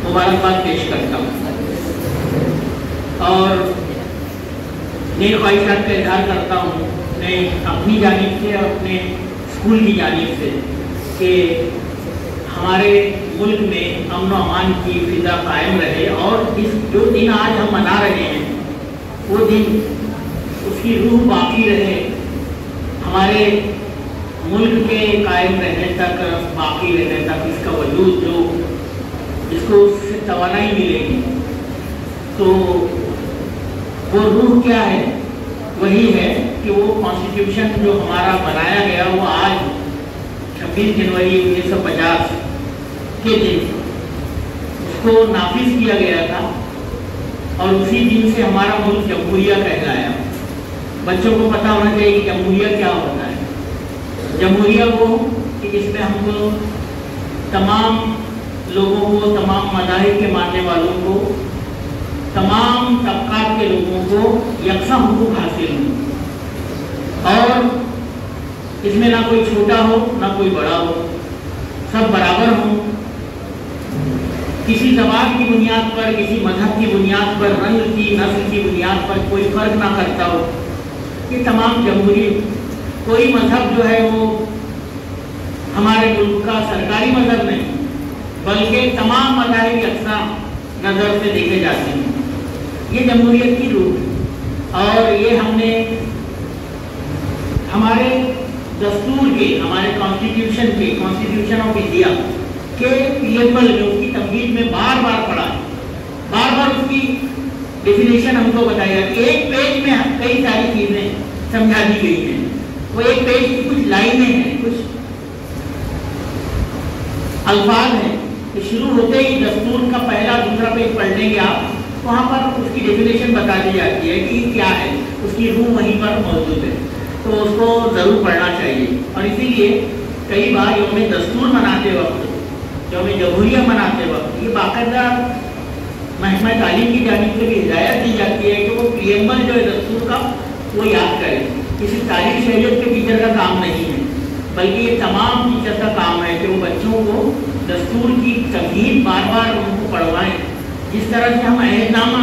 मुबारकबाद पेश करता हूँ और नई ख्वाहिशात का इजहार करता हूँ मैं अपनी जानिब से और अपने स्कूल की जानिब से कि हमारे मुल्क में अमन व अमान की फिजा कायम रहे और इस जो दिन आज हम मना रहे हैं वो दिन उसकी रूह बाकी रहे, हमारे मुल्क के कायम रहने तक, बाकी रहने तक, इसका वजूद जो इसको उससे तवानाई मिलेगी। तो वो रूह क्या है? वही है कि वो कॉन्स्टिट्यूशन जो हमारा बनाया गया वो आज 26 जनवरी 1950 के दिन उसको नाफिज किया गया था और उसी दिन से हमारा मुल्क जमहूरिया कहलाया। बच्चों को पता होना चाहिए कि जमहूरिया क्या होता है। जमहूरिया वो कि जिसमें हमको तमाम लोगों को, तमाम मज़ाहिब के मानने वालों को, तमाम तबकात के लोगों को यकसा हुकूक हासिल हो और इसमें ना कोई छोटा हो ना कोई बड़ा हो, सब बराबर हों। किसी ज़बान की बुनियाद पर, किसी मजहब की बुनियाद पर, रंग की, नस्ल की बुनियाद पर कोई फ़र्क ना करता हो। ये तमाम जमहूरी, कोई मजहब जो है वो हमारे मुल्क का सरकारी मजहब नहीं बल्कि तमाम मज़ाहिब यकसा नज़र से देखे जाते हैं। ये जमहूरियत की रूह है और ये हमने हमारे दस्तूर के, हमारे कॉन्स्टिट्यूशन ऑफ इंडिया के प्रीएम्बल में, उसकी तमहीद में बार बार पढ़ा है, बार बार उसकी डेफिनेशन हमको बताई है। एक पेज में कई सारी चीज़ें समझा दी गई हैं। वो एक पेज की कुछ लाइनें हैं, कुछ अल्फाज हैं कि शुरू होते ही दस्तूर का पहला दूसरा पेज पढ़ लेंगे आप, वहाँ पर उसकी डेफिनेशन बता दी जाती है कि क्या है, उसकी रूह वहीं पर मौजूद है। तो उसको ज़रूर पढ़ना चाहिए और इसीलिए कई बार यौम दस्तूर मनाते वक्त, यौम जमहूरिया मनाते वक्त ये बाकायदा महकमा तालीम की जानिब से भी हिदायत दी जाती है कि वो प्रीएम्बल जो है दस्तूर का वो याद करें। किसी तारीख शरीयत के टीचर का काम नहीं है बल्कि ये तमाम टीचर का काम है कि वो बच्चों को दस्तूर की तमहीद बार बार उनको पढ़वाएं। जिस तरह से हम अहदनामा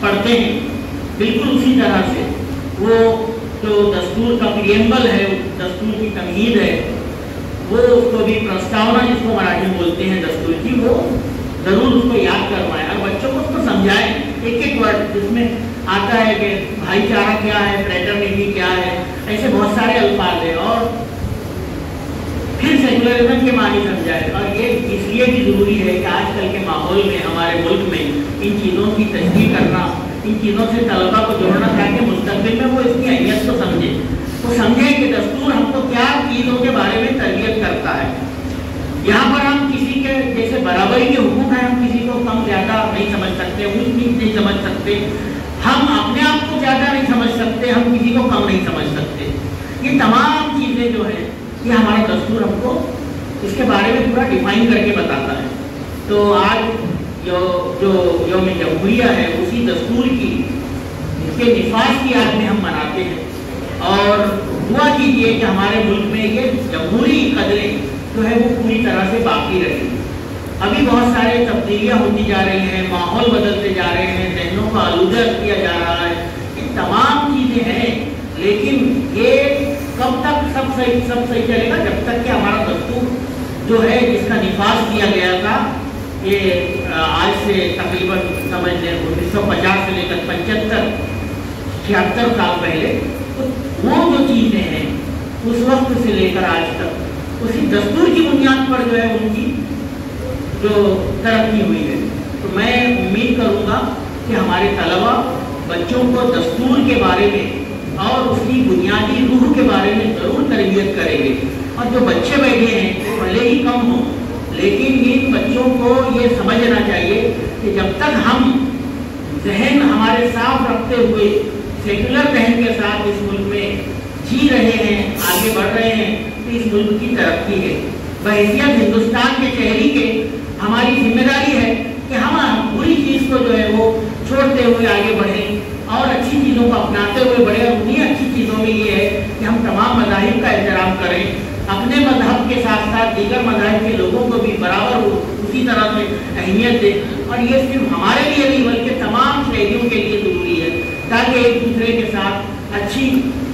पढ़ते हैं बिल्कुल उसी तरह से वो जो दस्तूर का प्रीएम्बल है, दस्तूर की तमहीद है, वो उसको भी प्रस्तावना जिसको मराठी में बोलते हैं दस्तूर की, वो ज़रूर उसको याद करवाएं और बच्चों को उसको समझाएं। एक एक वर्ड जिसमें आता है कि भाईचारा क्या है, फ्रेटर्निटी क्या है, ऐसे बहुत सारे अल्फाज हैं और फिर सेकुलरिज्म के मानी समझाए। और ये इसलिए भी ज़रूरी है कि आजकल के माहौल में, हमारे मुल्क में इन चीज़ों की तस्दीक करना, इन चीज़ों से तलबा को जोड़ना ताकि मुस्तक़बिल में वो इसकी अहमियत को समझे, वो समझे कि दस्तूर हमको क्या चीज़ों के बारे में तरबियत करता है। यहाँ पर हम किसी के जैसे बराबरी के हुकूक हैं, हम किसी को कम ज़्यादा नहीं समझ सकते, ऊँच नीच नहीं समझ सकते, हम अपने आप को ज़्यादा नहीं समझ सकते, हम किसी को कम नहीं समझ सकते। ये तमाम चीज़ें जो हैं ये हमारा दस्तूर हमको इसके बारे में पूरा डिफाइन करके बताता है। तो आज जो यौम जमहूरिया है उसी दस्तूर की, इसके निफाज की याद में हम मनाते हैं और दुआ कीजिए कि हमारे मुल्क में ये जमहूरी कदरें जो है वो पूरी तरह से बाकी रहे। अभी बहुत सारे तब्दीलियाँ होती जा रही हैं, माहौल बदलते जा रहे हैं, जहनों को आलूदा किया जा रहा है, ये तमाम चीज़ें हैं, लेकिन ये कब तक सब सही चलेगा? जब तक कि हमारा दस्तूर जो है जिसका निफाज किया गया था ये आज से तकरीबन समझ लें 1950 से लेकर 75-76 साल पहले, तो वो जो चीज़ें हैं उस वक्त से लेकर आज तक उसी दस्तूर की बुनियाद पर जो है उनकी जो तरक्की हुई है। तो मैं उम्मीद करूँगा कि हमारे तलबा बच्चों को दस्तूर के बारे में और उसकी बुनियादी रूह के बारे में ज़रूर तरबियत करेंगे। और जो बच्चे बैठे हैं वो भले ही कम हों, लेकिन इन बच्चों को ये समझना चाहिए कि जब तक हम जहन हमारे साफ रखते हुए सेकुलर जहन के साथ इस मुल्क में जी रहे हैं, आगे बढ़ रहे हैं, तो इस मुल्क की तरक्की है। बहैसियत हिंदुस्तान के शहरी के हमारी जिम्मेदारी है कि हम बुरी चीज़ को जो है वो छोड़ते हुए आगे बढ़ें और अच्छी चीज़ों को अपनाते हुए बढ़े। और उन्हीं अच्छी चीज़ों में ये है कि हम तमाम मज़ाहिब का एहतराम करें, अपने मजहब के साथ साथ दीगर मज़ाहिब के लोगों को भी बराबर उसी तरह से अहमियत दें। और ये सिर्फ हमारे लिए नहीं बल्कि तमाम शहरियों के लिए ज़रूरी है, ताकि एक दूसरे के साथ अच्छी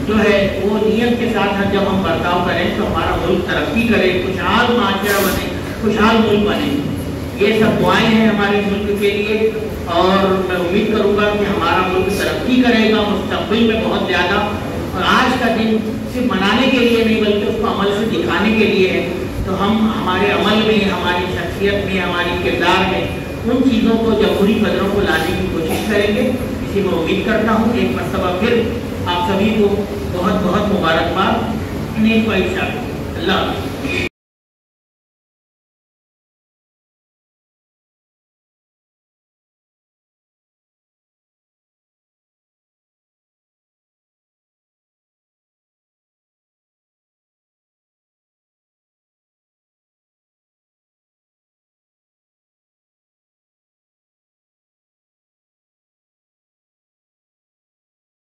जो है वो नियत के साथ जब हम बर्ताव करें तो हमारा मुल्क तरक्की करे, खुशहाल माशरा बने, खुशहाल मुल्क बने। ये सब दुआएं हैं हमारे मुल्क के लिए और मैं उम्मीद करूंगा कि हमारा मुल्क तरक्की करेगा मुस्तक़बिल में बहुत ज़्यादा। और आज का दिन सिर्फ मनाने के लिए नहीं बल्कि उसको अमल से दिखाने के लिए है। तो हम हमारे अमल में, हमारी शख्सियत में, हमारी किरदार में उन चीज़ों को, जमहूरी कदरों को लाने की कोशिश करेंगे। इसी में उम्मीद करता हूँ। एक मरतबा फिर आप सभी को बहुत बहुत मुबारकबाद। नेक ख्वाहिशात। अल्लाह हाफ़िज़।